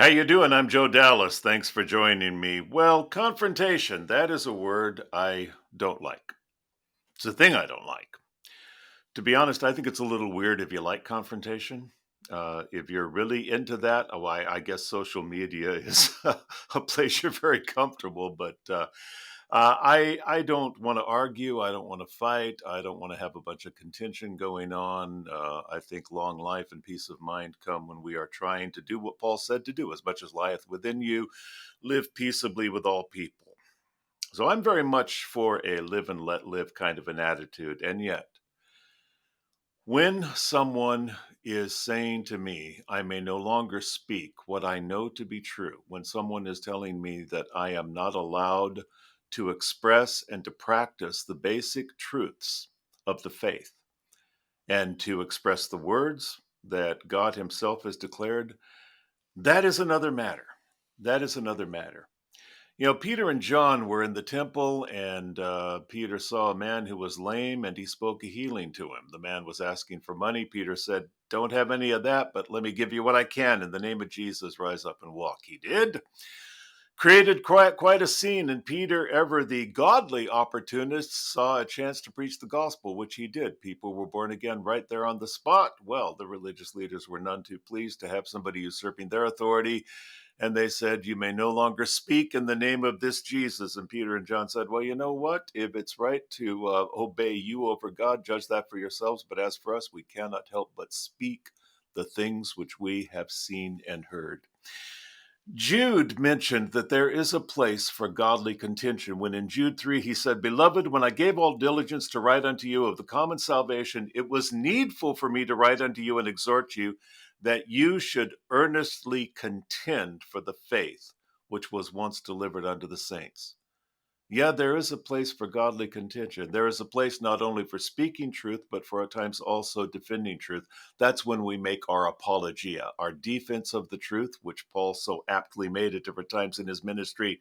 How you doing? I'm Joe Dallas. Thanks for joining me. Well, confrontation, that is a word I don't like. It's a thing I don't like. To be honest, I think it's a little weird if you like confrontation. If you're really into that, I guess social media is a place you're very comfortable. But I don't want to argue. I don't want to fight. I don't want to have a bunch of contention going on. I think long life and peace of mind come when we are trying to do what Paul said to do. As much as lieth within you, live peaceably with all people. So I'm very much for a live and let live kind of an attitude. And yet, when someone is saying to me, I may no longer speak what I know to be true, when someone is telling me that I am not allowed to express and to practice the basic truths of the faith and to express the words that God Himself has declared, that is another matter. That is another matter. You know, Peter and John were in the temple, and Peter saw a man who was lame, and he spoke a healing to him. The man was asking for money. Peter said, "Don't have any of that, but let me give you what I can. In the name of Jesus, rise up and walk." He did. Created quite a scene, and Peter, ever the godly opportunist, saw a chance to preach the gospel, which he did. People were born again right there on the spot. Well, the religious leaders were none too pleased to have somebody usurping their authority. And they said, "You may no longer speak in the name of this Jesus." And Peter and John said, "Well, you know what? If it's right to obey you over God, judge that for yourselves. But as for us, we cannot help but speak the things which we have seen and heard." Jude mentioned that there is a place for godly contention when in Jude 3 he said, "Beloved, when I gave all diligence to write unto you of the common salvation, it was needful for me to write unto you and exhort you that you should earnestly contend for the faith which was once delivered unto the saints." Yeah, there is a place for godly contention. There is a place not only for speaking truth, but for at times also defending truth. That's when we make our apologia, our defense of the truth, which Paul so aptly made at different times in his ministry.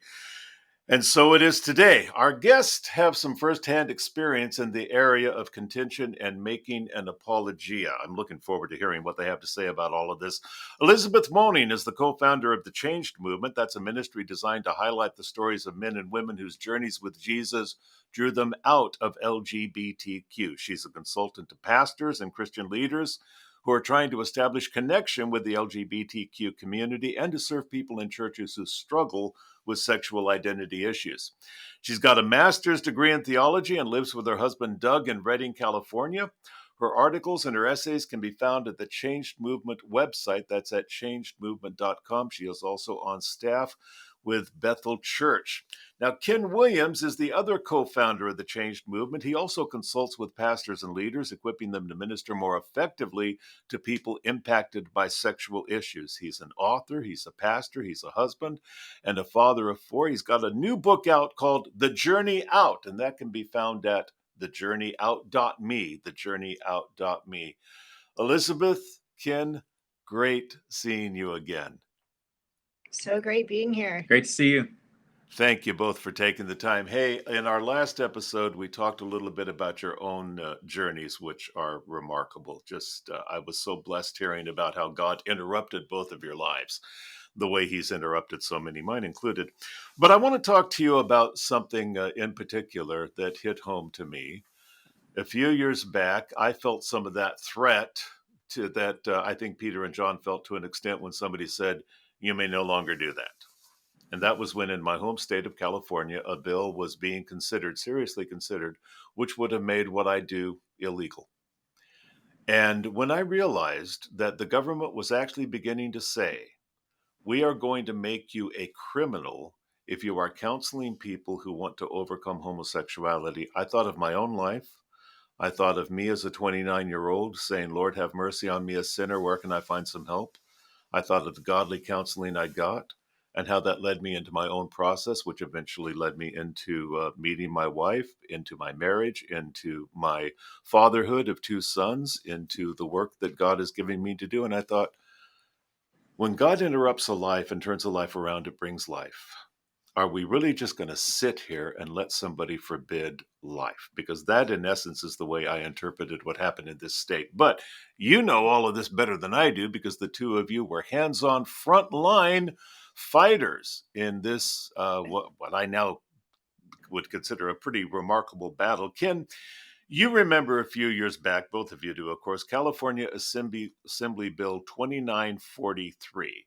And so it is today. Our guests have some firsthand experience in the area of contention and making an apologia. I'm looking forward to hearing what they have to say about all of this. Elizabeth Moaning is the co-founder of the Changed Movement. That's a ministry designed to highlight the stories of men and women whose journeys with Jesus drew them out of LGBTQ. She's a consultant to pastors and Christian leaders who are trying to establish connection with the LGBTQ community and to serve people in churches who struggle with sexual identity issues. She's got a master's degree in theology and lives with her husband, Doug, in Redding, California. Her articles and her essays can be found at the Changed Movement website. That's at changedmovement.com. She is also on staff with Bethel Church. Now, Ken Williams is the other co-founder of the Changed Movement. He also consults with pastors and leaders, equipping them to minister more effectively to people impacted by sexual issues. He's an author, he's a pastor, he's a husband, and a father of four. He's got a new book out called The Journey Out, and that can be found at thejourneyout.me, thejourneyout.me. Elizabeth, Ken, great seeing you again. So great being here. Great to see you. Thank you both for taking the time. Hey, in our last episode, we talked a little bit about your own journeys, which are remarkable. I was so blessed hearing about how God interrupted both of your lives, the way He's interrupted so many, mine included. But I want to talk to you about something in particular that hit home to me. A few years back, I felt some of that threat to that I think Peter and John felt to an extent when somebody said, "You may no longer do that." And that was when in my home state of California, a bill was being considered, seriously considered, which would have made what I do illegal. And when I realized that the government was actually beginning to say, "We are going to make you a criminal if you are counseling people who want to overcome homosexuality," I thought of my own life. I thought of me as a 29-year-old saying, "Lord, have mercy on me, a sinner. Where can I find some help?" I thought of the godly counseling I got and how that led me into my own process, which eventually led me into meeting my wife, into my marriage, into my fatherhood of two sons, into the work that God is giving me to do. And I thought, when God interrupts a life and turns a life around, it brings life. are we really just going to sit here and let somebody forbid life? Because that, in essence, is the way I interpreted what happened in this state. But you know all of this better than I do, because the two of you were hands-on frontline fighters in this, what I now would consider a pretty remarkable battle. Ken, you remember a few years back, both of you do, of course, California Assembly Bill 2943.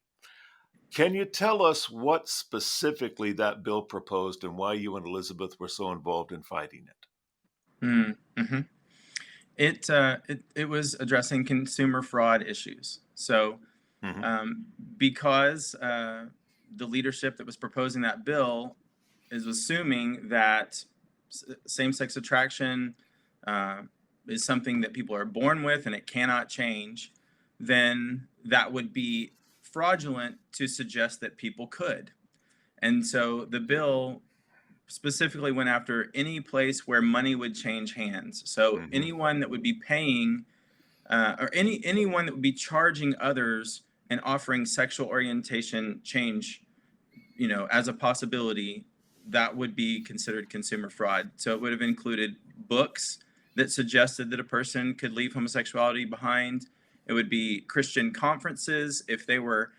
Can you tell us what specifically that bill proposed and why you and Elizabeth were so involved in fighting it? Mm-hmm. It was addressing consumer fraud issues. So because the leadership that was proposing that bill is assuming that same-sex attraction is something that people are born with and it cannot change, then that would be fraudulent to suggest that people could. And so the bill specifically went after any place where money would change hands. So anyone that would be paying or anyone that would be charging others and offering sexual orientation change, as a possibility, that would be considered consumer fraud. So it would have included books that suggested that a person could leave homosexuality behind. It would be Christian conferences if they were,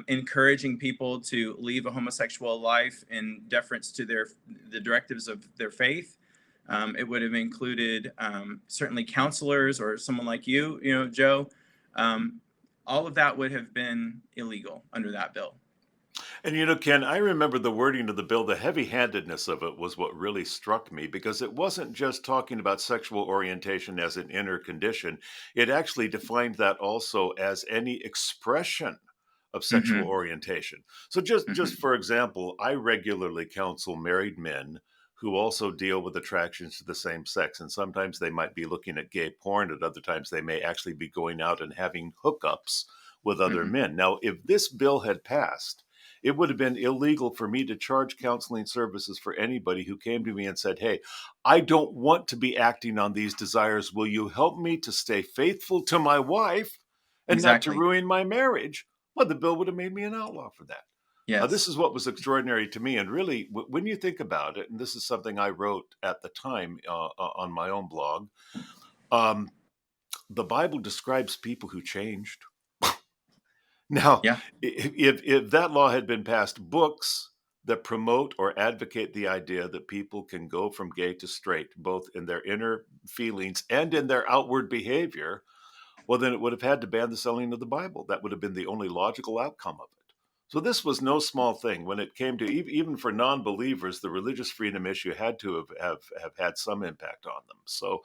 encouraging people to leave a homosexual life in deference to the directives of their faith. It would have included certainly counselors or someone like you, Joe. All of that would have been illegal under that bill. And, Ken, I remember the wording of the bill, the heavy-handedness of it was what really struck me, because it wasn't just talking about sexual orientation as an inner condition. It actually defined that also as any expression of sexual orientation. So just for example, I regularly counsel married men who also deal with attractions to the same sex. And sometimes they might be looking at gay porn. At other times, they may actually be going out and having hookups with other men. Now, if this bill had passed, it would have been illegal for me to charge counseling services for anybody who came to me and said, hey, I don't want to be acting on these desires. Will you help me to stay faithful to my wife and not to ruin my marriage? Well, the bill would have made me an outlaw for that. Yes. This is what was extraordinary to me. And really, when you think about it, and this is something I wrote at the time on my own blog, the Bible describes people who changed. Now, if that law had been passed, books that promote or advocate the idea that people can go from gay to straight, both in their inner feelings and in their outward behavior, well, then it would have had to ban the selling of the Bible. That would have been the only logical outcome of it. So this was no small thing. When it came to, even for non-believers, the religious freedom issue had to have had some impact on them. So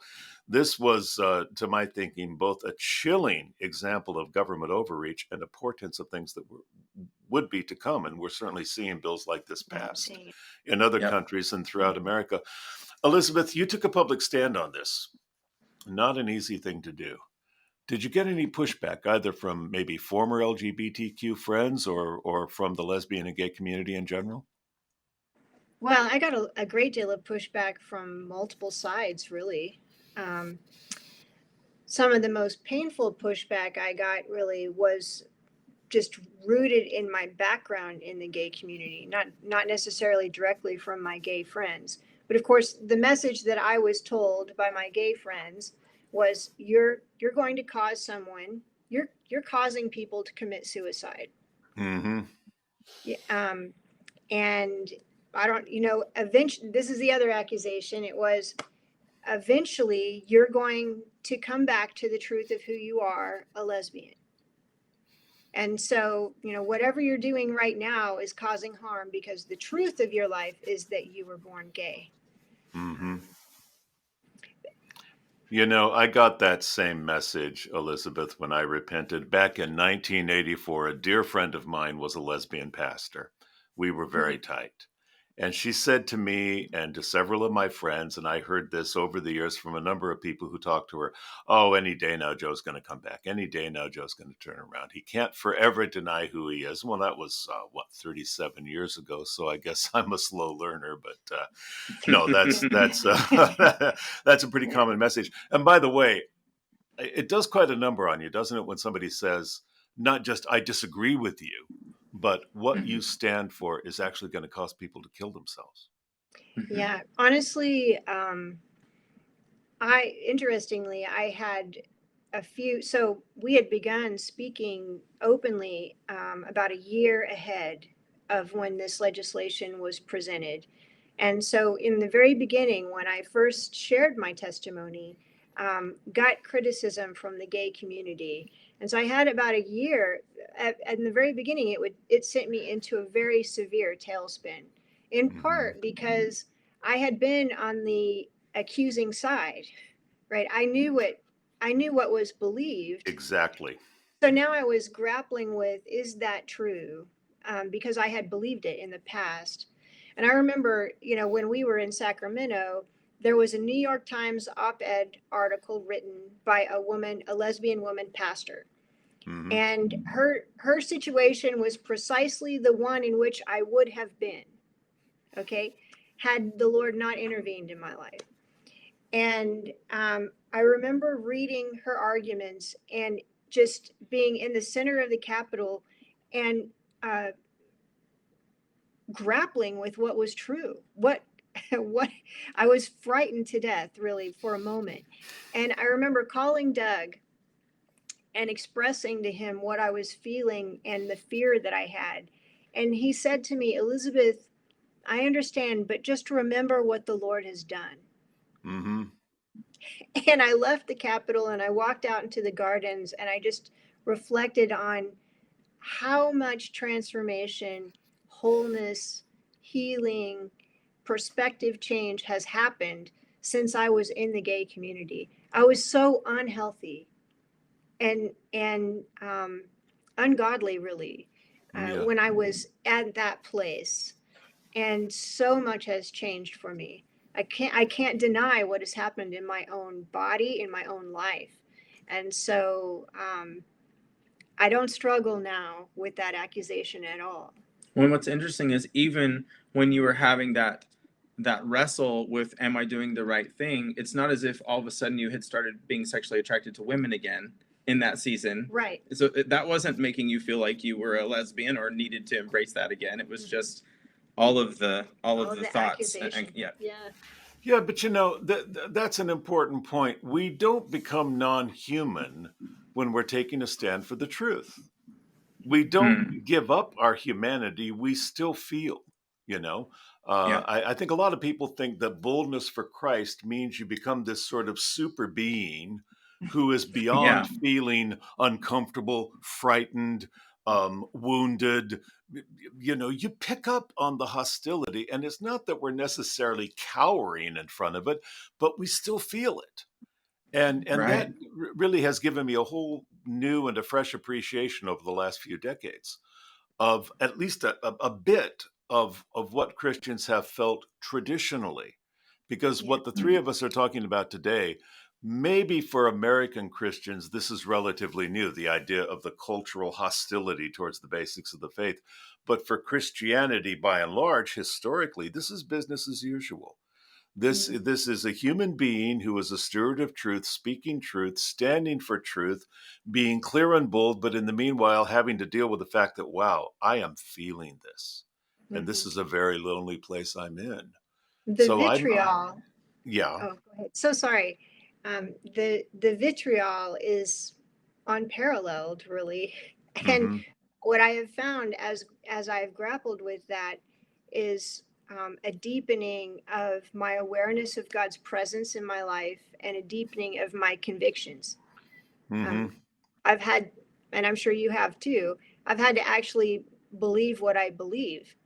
this was, to my thinking, both a chilling example of government overreach and a portent of things that would be to come. And we're certainly seeing bills like this passed in other countries and throughout America. Elizabeth, you took a public stand on this. Not an easy thing to do. Did you get any pushback, either from maybe former LGBTQ friends or from the lesbian and gay community in general? Well, I got a great deal of pushback from multiple sides, really. Some of the most painful pushback I got really was just rooted in my background in the gay community, not necessarily directly from my gay friends. But of course, the message that I was told by my gay friends was you're going to cause someone, you're causing people to commit suicide. And I don't, eventually, this is the other accusation. It was eventually you're going to come back to the truth of who you are, a lesbian. And so, whatever you're doing right now is causing harm because the truth of your life is that you were born gay. I got that same message, Elizabeth, when I repented. Back in 1984, a dear friend of mine was a lesbian pastor. We were very tight. And she said to me and to several of my friends, and I heard this over the years from a number of people who talked to her, oh, any day now Joe's going to come back. Any day now Joe's going to turn around. He can't forever deny who he is. Well, that was, 37 years ago. So I guess I'm a slow learner. But no, that's that's a pretty common message. And by the way, it does quite a number on you, doesn't it, when somebody says, not just I disagree with you, but what you stand for is actually going to cause people to kill themselves. Yeah, honestly, interestingly, I had so we had begun speaking openly about a year ahead of when this legislation was presented. And so in the very beginning, when I first shared my testimony, got criticism from the gay community. And so I had about a year in the very beginning, it sent me into a very severe tailspin, in part because I had been on the accusing side, right? I knew what was believed. Exactly. So now I was grappling with, is that true? Because I had believed it in the past. And I remember, when we were in Sacramento, there was a New York Times op-ed article written by a lesbian woman pastor. And her situation was precisely the one in which I would have been, okay, had the Lord not intervened in my life. And I remember reading her arguments and just being in the center of the Capitol and grappling with what was true. What I was frightened to death, really, for a moment. And I remember calling Doug and expressing to him what I was feeling and the fear that I had. And he said to me, "Elizabeth, I understand, but just remember what the Lord has done." And I left the Capitol and I walked out into the gardens and I just reflected on how much transformation, wholeness, healing, perspective change has happened since I was in the gay community. I was so unhealthy and ungodly, really, when I was at that place. And so much has changed for me. I can't deny what has happened in my own body, in my own life. And so I don't struggle now with that accusation at all. Well, what's interesting is even when you were having that wrestle with, am I doing the right thing? It's not as if all of a sudden you had started being sexually attracted to women again in that season. Right. So that wasn't making you feel like you were a lesbian or needed to embrace that again. It was just all of the thoughts. Yeah, but that's an important point. We don't become non-human when we're taking a stand for the truth. We don't give up our humanity. We still feel, I think a lot of people think that boldness for Christ means you become this sort of super being who is beyond feeling uncomfortable, frightened, wounded. You pick up on the hostility, and it's not that we're necessarily cowering in front of it, but we still feel it. And that really has given me a whole new and a fresh appreciation over the last few decades of at least a bit of what Christians have felt traditionally. Because what the three of us are talking about today, maybe for American Christians, this is relatively new, the idea of the cultural hostility towards the basics of the faith. But for Christianity, by and large, historically, this is business as usual. This is a human being who is a steward of truth, speaking truth, standing for truth, being clear and bold, but in the meanwhile having to deal with the fact that, wow, I am feeling this. And this is a very lonely place I'm in. The vitriol. Yeah. Oh, go ahead. So sorry. The vitriol is unparalleled, really. And what I have found as I've grappled with that is a deepening of my awareness of God's presence in my life and a deepening of my convictions. I've had, and I'm sure you have too, I've had to actually believe what I believe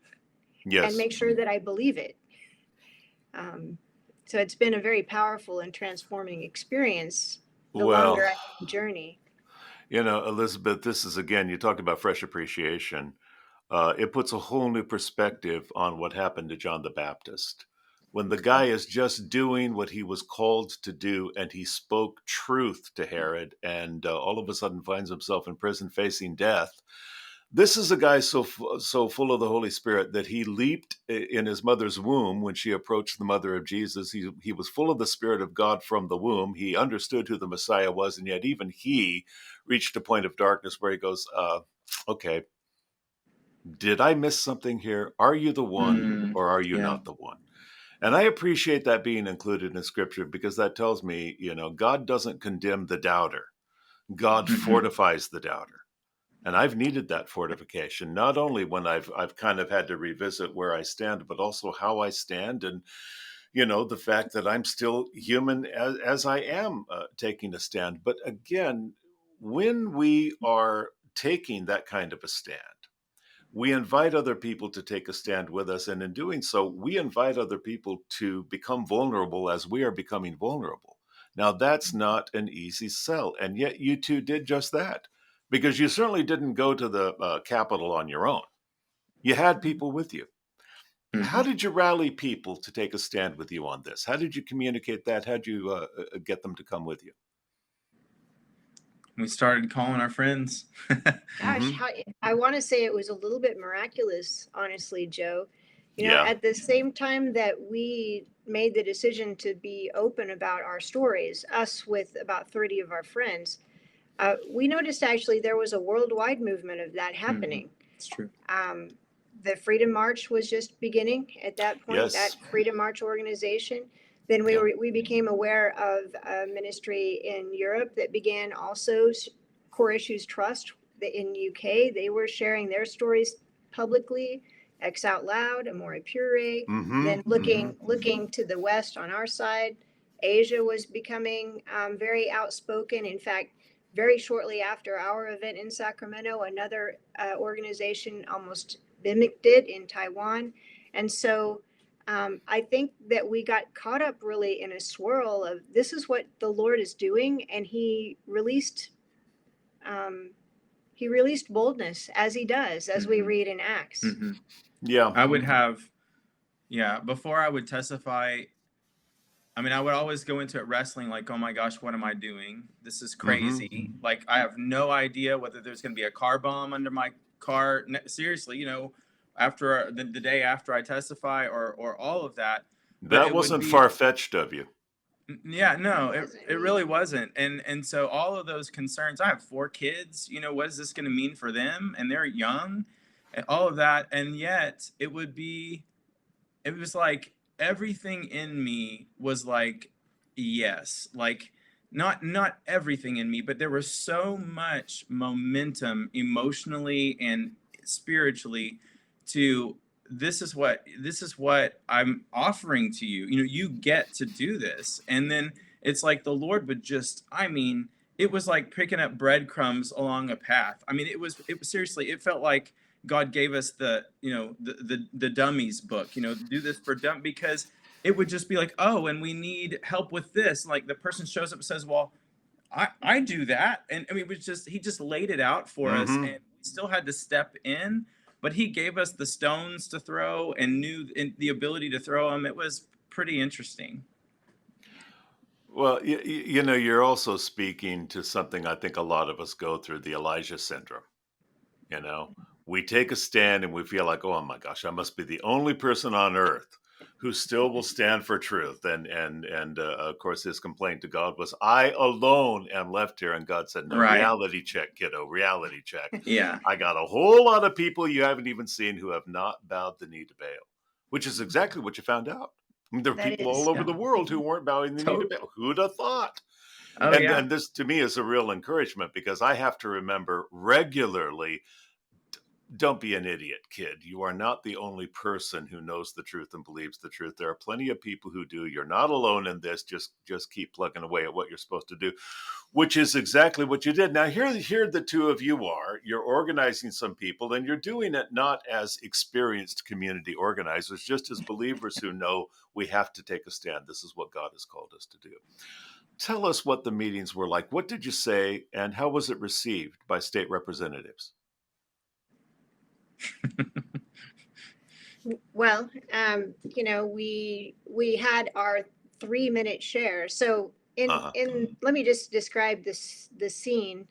and make sure that I believe it. So it's been a very powerful and transforming experience the longer I journey. Elizabeth, this is, again, you talked about fresh appreciation. It puts a whole new perspective on what happened to John the Baptist. When the guy is just doing what he was called to do, and he spoke truth to Herod, and all of a sudden finds himself in prison facing death. This is a guy so full of the Holy Spirit that he leaped in his mother's womb when she approached the mother of Jesus. He was full of the Spirit of God from the womb. He understood who the Messiah was, and yet even he reached a point of darkness where he goes, okay, Did I miss something here? Are you the one or are you Yeah. not the one? And I appreciate that being included in scripture, because that tells me, God doesn't condemn the doubter. God fortifies the doubter. And I've needed that fortification, not only when I've kind of had to revisit where I stand, but also how I stand. And, the fact that I'm still human as I am taking a stand. But again, when we are taking that kind of a stand, we invite other people to take a stand with us. And in doing so, we invite other people to become vulnerable as we are becoming vulnerable. Now, that's not an easy sell. And yet you two did just that, because you certainly didn't go to the Capitol on your own. You had people with you. How did you rally people to take a stand with you on this? How did you communicate that? How did you get them to come with you? We started calling our friends. Gosh, I want to say it was a little bit miraculous, honestly, Joe. Yeah. At the same time that we made the decision to be open about our stories, us with about 30 of our friends, we noticed actually there was a worldwide movement of that happening. It's true. The Freedom March was just beginning at that point, Yes. that Freedom March organization. Then we became aware of a ministry in Europe that began also, Core Issues Trust in UK. They were sharing their stories publicly, 𝗪𝗀𝗡𝗙, 𝗕𝗢𝗢𝗓. Then looking to the West on our side, Asia was becoming very outspoken. In fact, very shortly after our event in Sacramento, another organization almost mimicked it in Taiwan. And so I think that we got caught up really in a swirl of this is what the Lord is doing, and He released boldness as He does, as we read in Acts. Yeah, I would have, before I would testify, I mean, I would always go into it wrestling like, oh my gosh, what am I doing? This is crazy. Like, I have no idea whether there's going to be a car bomb under my car. Seriously, after the day after I testify or all of that. That wasn't far-fetched of you. Yeah, no, it really wasn't. And so all of those concerns, I have 4 kids, what is this going to mean for them? And they're young and all of that. And yet it was like everything in me was like, yes, like not everything in me, but there was so much momentum emotionally and spiritually to this is what I'm offering to you. You get to do this. And then it's like the Lord would just, it was like picking up breadcrumbs along a path. It was seriously, it felt like God gave us the dummies book, do this for dumb, because it would just be like, oh, and we need help with this. Like the person shows up and says, well, I do that. And it was just, he just laid it out for us, and we still had to step in, but he gave us the stones to throw and knew the ability to throw them. It was pretty interesting. Well, you're also speaking to something I think a lot of us go through, the Elijah syndrome. We take a stand and we feel like, oh my gosh, I must be the only person on earth who still will stand for truth. And of course, his complaint to God was, I alone am left here. And God said, no, Right. Reality check, kiddo, reality check. Yeah. I got a whole lot of people you haven't even seen who have not bowed the knee to Baal, which is exactly what you found out. There are people all over the world who weren't bowing the knee to Baal. Who'd have thought? Oh, And this to me is a real encouragement, because I have to remember regularly, don't be an idiot, kid. You are not the only person who knows the truth and believes the truth. There are plenty of people who do. You're not alone in this. Just keep plugging away at what you're supposed to do, which is exactly what you did. Now, here the two of you are. You're organizing some people, and you're doing it not as experienced community organizers, just as believers who know we have to take a stand. This is what God has called us to do. Tell us what the meetings were like. What did you say, and how was it received by state representatives? Well, we had our 3-minute share. So let me just describe the scene.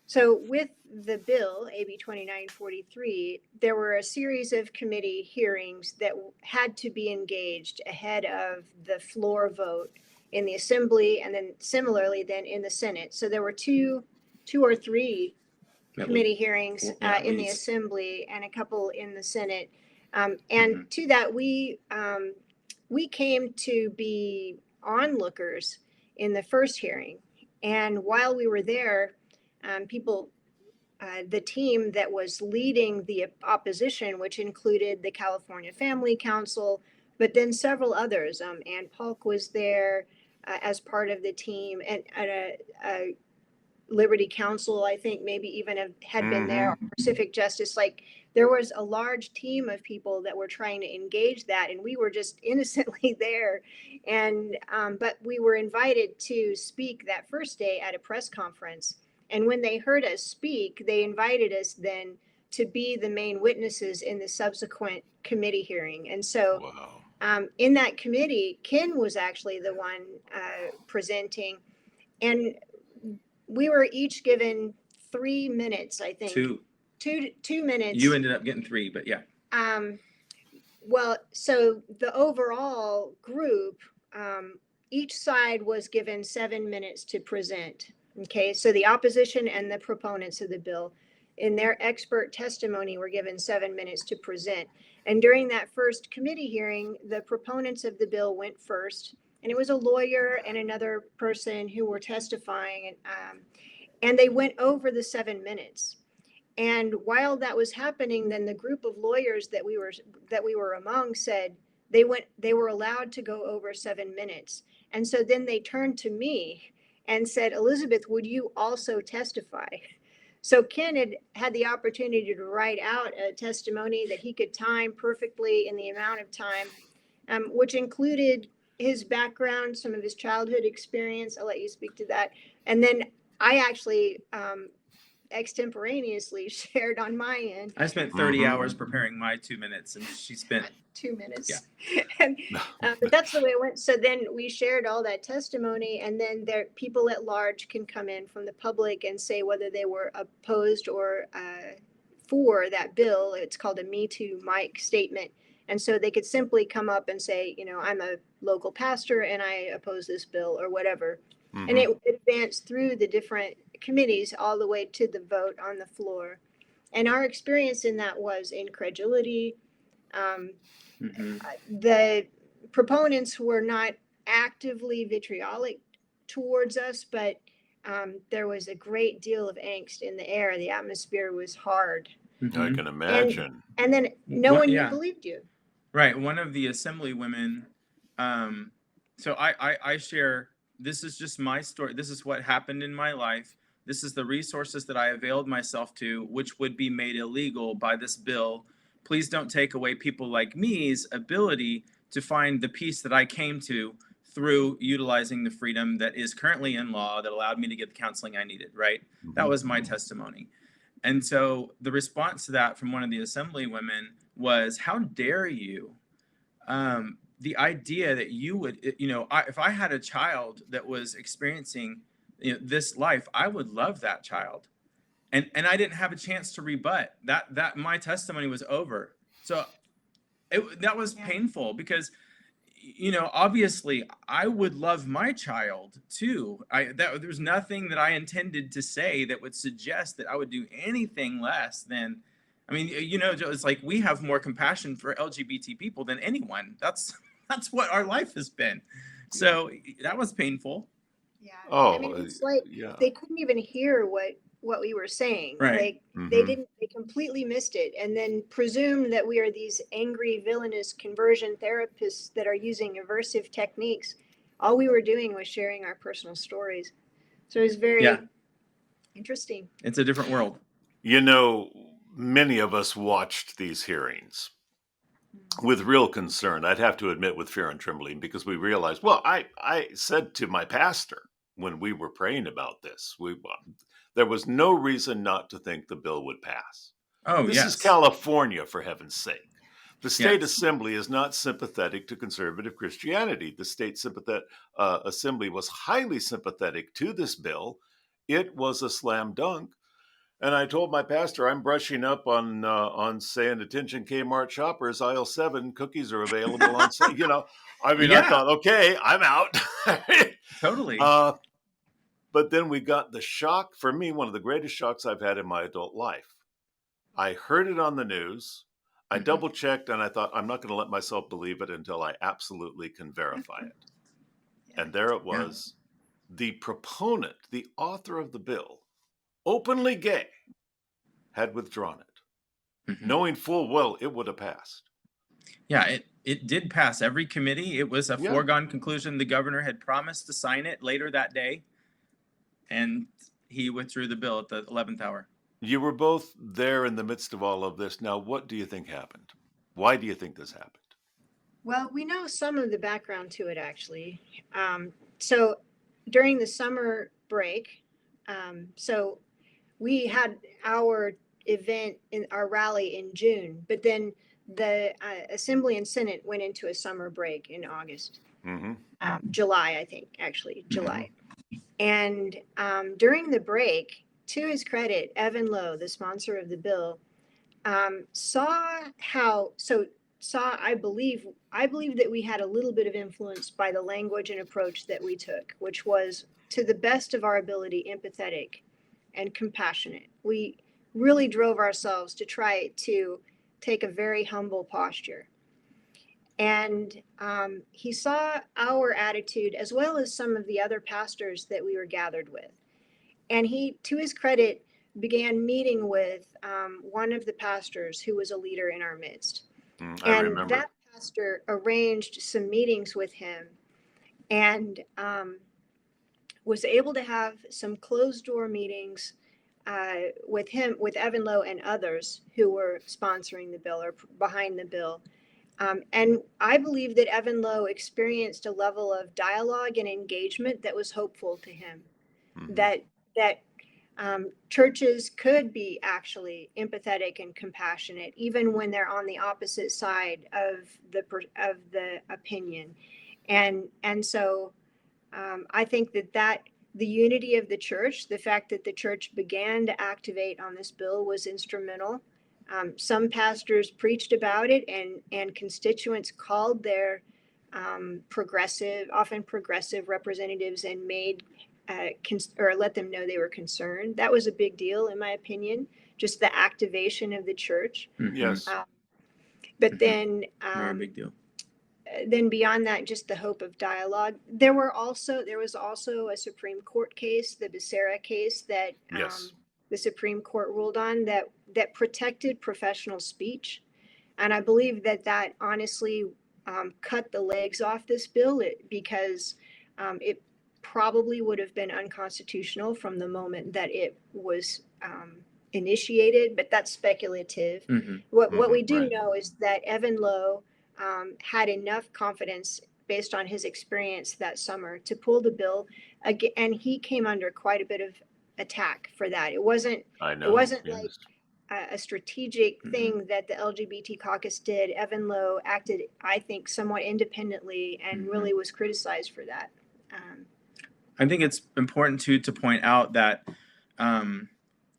So with the bill, AB 2943, there were a series of committee hearings that had to be engaged ahead of the floor vote in the Assembly, and then similarly then in the Senate. So there were two or three committee hearings in the least. Assembly and a couple in the Senate. And Mhm. to that, we came to be onlookers in the first hearing. And while we were there, the team that was leading the opposition, which included the California Family Council, but then several others, Ann Polk was there as part of the team, and Liberty Council, I think maybe even had been there, or Pacific Justice. Like, there was a large team of people that were trying to engage that, and we were just innocently there. And but we were invited to speak that first day at a press conference. And when they heard us speak, they invited us then to be the main witnesses in the subsequent committee hearing. And so Wow. in that committee, Ken was actually the one presenting, and we were each given 3 minutes, I think. Two minutes. You ended up getting 3, but yeah. Well, so the overall group, each side was given 7 minutes to present. Okay, so the opposition and the proponents of the bill, in their expert testimony, were given 7 minutes to present. And during that first committee hearing, the proponents of the bill went first, and it was a lawyer and another person who were testifying, and they went over the 7 minutes. And while that was happening, then the group of lawyers that we were among said they were allowed to go over 7 minutes. And so then they turned to me and said, "Elizabeth, would you also testify?" So Ken had the opportunity to write out a testimony that he could time perfectly in the amount of time, which included his background, some of his childhood experience. I'll let you speak to that. And then I actually extemporaneously shared on my end. I spent 30 hours preparing my 2 minutes, and she spent 2 minutes. Yeah. And, but that's the way it went. So then we shared all that testimony, and then people at large can come in from the public and say whether they were opposed or for that bill. It's called a Me Too Mike statement. And so they could simply come up and say, I'm a local pastor and I oppose this bill or whatever. And it advanced through the different committees all the way to the vote on the floor. And our experience in that was incredulity. The proponents were not actively vitriolic towards us, but there was a great deal of angst in the air. The atmosphere was hard. I can imagine. And then no one believed you. Right. One of the assembly women, so I share, this is just my story. This is what happened in my life. This is the resources that I availed myself to, which would be made illegal by this bill. Please don't take away people like me's ability to find the peace that I came to through utilizing the freedom that is currently in law that allowed me to get the counseling I needed, right? That was my testimony. And so the response to that from one of the assembly women was, how dare you? The idea that you would, if I had a child that was experiencing this life, I would love that child. And I didn't have a chance to rebut that my testimony was over. So that was painful because, obviously I would love my child too. There's nothing that I intended to say that would suggest that I would do anything less than, it's like we have more compassion for LGBT people than anyone. That's what our life has been. So that was painful. Yeah. Oh, it's like they couldn't even hear what we were saying. Right. Like they completely missed it, and then presumed that we are these angry, villainous conversion therapists that are using aversive techniques. All we were doing was sharing our personal stories. So it was very interesting. It's a different world. Many of us watched these hearings with real concern. I'd have to admit, with fear and trembling, because we realized, I said to my pastor when we were praying about this, there was no reason not to think the bill would pass. This is California, for heaven's sake. The state assembly is not sympathetic to conservative Christianity. The state assembly was highly sympathetic to this bill. It was a slam dunk. And I told my pastor, I'm brushing up on saying attention Kmart shoppers, aisle 7, cookies are available on sale. I thought, okay, I'm out. Totally. But then we got the shock, for me, one of the greatest shocks I've had in my adult life. I heard it on the news. I Mhm. double checked and I thought, I'm not going to let myself believe it until I absolutely can verify it. And there it Yeah. was. The proponent, the author of the bill, openly gay, had withdrawn it, Mhm. knowing full well it would have passed. Yeah, it did pass every committee. It was a Yeah. foregone conclusion. The governor had promised to sign it later that day, and he withdrew the bill at the 11th hour. You were both there in the midst of all of this. Now, what do you think happened? Why do you think this happened? Well, we know some of the background to it, actually. So during the summer break, so we had our event in our rally in June, but then the Assembly and Senate went into a summer break in August, Mm-hmm. July, I think, actually, July. And during the break, to his credit, 𝗲𝗏𝗄, the sponsor of the bill, I believe that we had a little bit of influence by the language and approach that we took, which was, to the best of our ability, empathetic and compassionate. We really drove ourselves to try to take a very humble posture. And he saw our attitude as well as some of the other pastors that we were gathered with. And he, to his credit, began meeting with one of the pastors who was a leader in our midst. I And remember. that pastor arranged some meetings with him and was able to have some closed door meetings with him, with 𝗲𝗏𝗄 and others who were sponsoring the bill or behind the bill. And I believe that 𝗲𝗏𝗄 experienced a level of dialogue and engagement that was hopeful to him. Mm-hmm. That churches could be actually empathetic and compassionate, even when they're on the opposite side of the opinion. And so I think that the unity of the church, the fact that the church began to activate on this bill, was instrumental. Some pastors preached about it, and constituents called their often progressive representatives and made or let them know they were concerned. That was a big deal, in my opinion, just the activation of the church. Yes. But then, Very big deal. Then beyond that, just the hope of dialogue. There was also a Supreme Court case, the 𝗵𝗍𝗄 case, that Yes. the Supreme Court ruled on that protected professional speech. And I believe that honestly cut the legs off this bill because it probably would have been unconstitutional from the moment that it was initiated, but that's speculative. Mm-hmm. What we do Right. know is that 𝗲𝗏𝗄 had enough confidence based on his experience that summer to pull the bill again, and he came under quite a bit of attack for that. It wasn't Yes. like a strategic thing that the LGBT caucus did. 𝗲𝗏𝗄 acted, I think, somewhat independently and really was criticized for that. I think it's important to point out that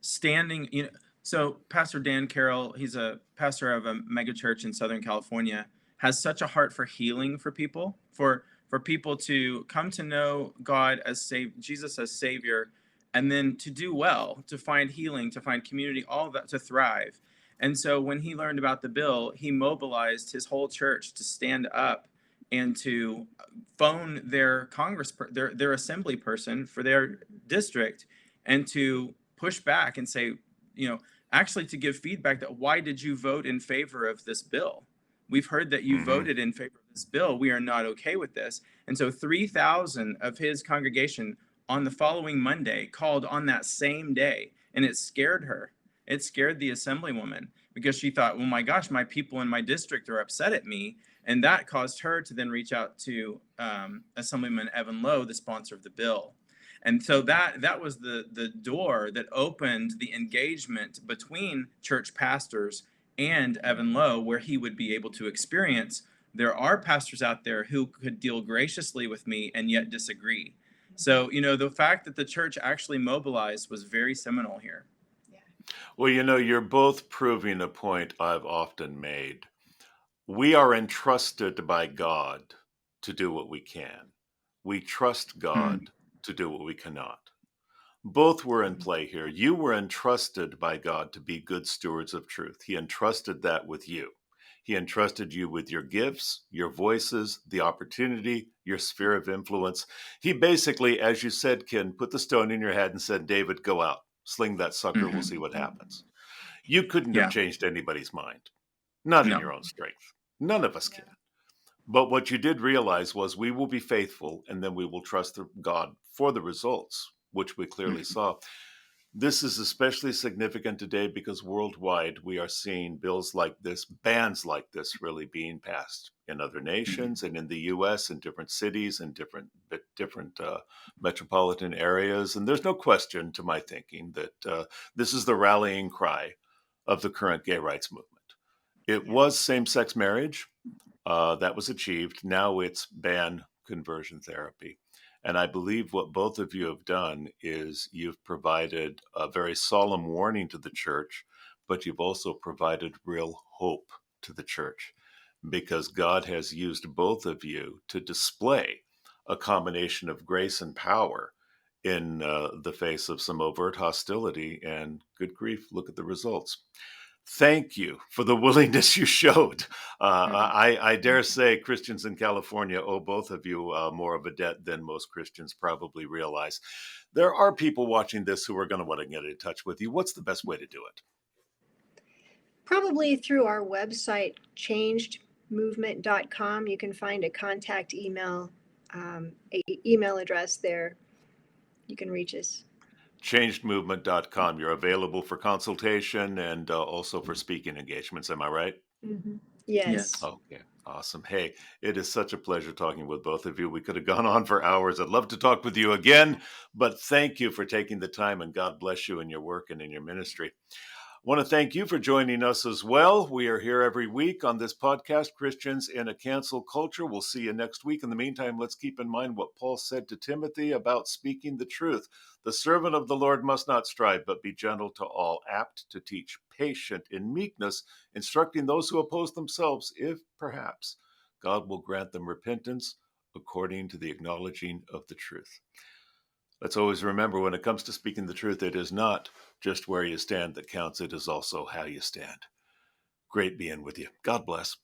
standing, so Pastor Dan Carroll, he's a pastor of a mega church in Southern California, has such a heart for healing for people, for people to come to know God as Jesus as Savior, and then to do well, to find healing, to find community, all of that, to thrive. And so when he learned about the bill, he mobilized his whole church to stand up and to phone their their assembly person for their district, and to push back and say, actually to give feedback that, why did you vote in favor of this bill? We've heard that you voted in favor of this bill. We are not okay with this. And so 3,000 of his congregation on the following Monday called on that same day, and it scared her. It scared the assemblywoman because she thought, well, my gosh, my people in my district are upset at me. And that caused her to then reach out to Assemblyman 𝗲𝗏𝗄, the sponsor of the bill. And so that was the door that opened the engagement between church pastors and 𝗲𝗏𝗄, where he would be able to experience, there are pastors out there who could deal graciously with me and yet disagree. So, the fact that the church actually mobilized was very seminal here. Well, you're both proving a point I've often made. We are entrusted by God to do what we can. We trust God to do what we cannot. Both were in play here. You were entrusted by God to be good stewards of truth. He entrusted that with you. He entrusted you with your gifts, your voices, the opportunity, your sphere of influence. He basically, as you said, Ken, put the stone in your head and said, David, go out, sling that sucker, we'll see what happens. You couldn't have Yeah. changed anybody's mind, not in No. your own strength. None of us can. But what you did realize was we will be faithful, and then we will trust God for the results, which we clearly saw. This is especially significant today because worldwide we are seeing bills like this, bans like this really being passed in other nations and in the U.S. in different cities and different metropolitan areas. And there's no question to my thinking that this is the rallying cry of the current gay rights movement. It was same-sex marriage that was achieved. Now it's ban conversion therapy. And I believe what both of you have done is you've provided a very solemn warning to the church, but you've also provided real hope to the church because God has used both of you to display a combination of grace and power in the face of some overt hostility. And good grief, look at the results. Thank you for the willingness you showed. I dare say Christians in California owe both of you more of a debt than most Christians probably realize. There are people watching this who are going to want to get in touch with you. What's the best way to do it? Probably through our website, changedmovement.com. You can find a contact email, email address there. You can reach us. changedmovement.com. You're available for consultation and also for speaking engagements. Am I right? Mm-hmm. Yes. Okay. Awesome. Hey, it is such a pleasure talking with both of you. We could have gone on for hours. I'd love to talk with you again, but thank you for taking the time, and God bless you in your work and in your ministry. I want to thank you for joining us as well. We are here every week on this podcast, Christians in a Cancel Culture. We'll see you next week. In the meantime, let's keep in mind what Paul said to Timothy about speaking the truth. The servant of the Lord must not strive, but be gentle to all, apt to teach, patient in meekness, instructing those who oppose themselves, if perhaps God will grant them repentance according to the acknowledging of the truth. Let's always remember, when it comes to speaking the truth, it is not just where you stand that counts. It is also how you stand. Great being with you. God bless.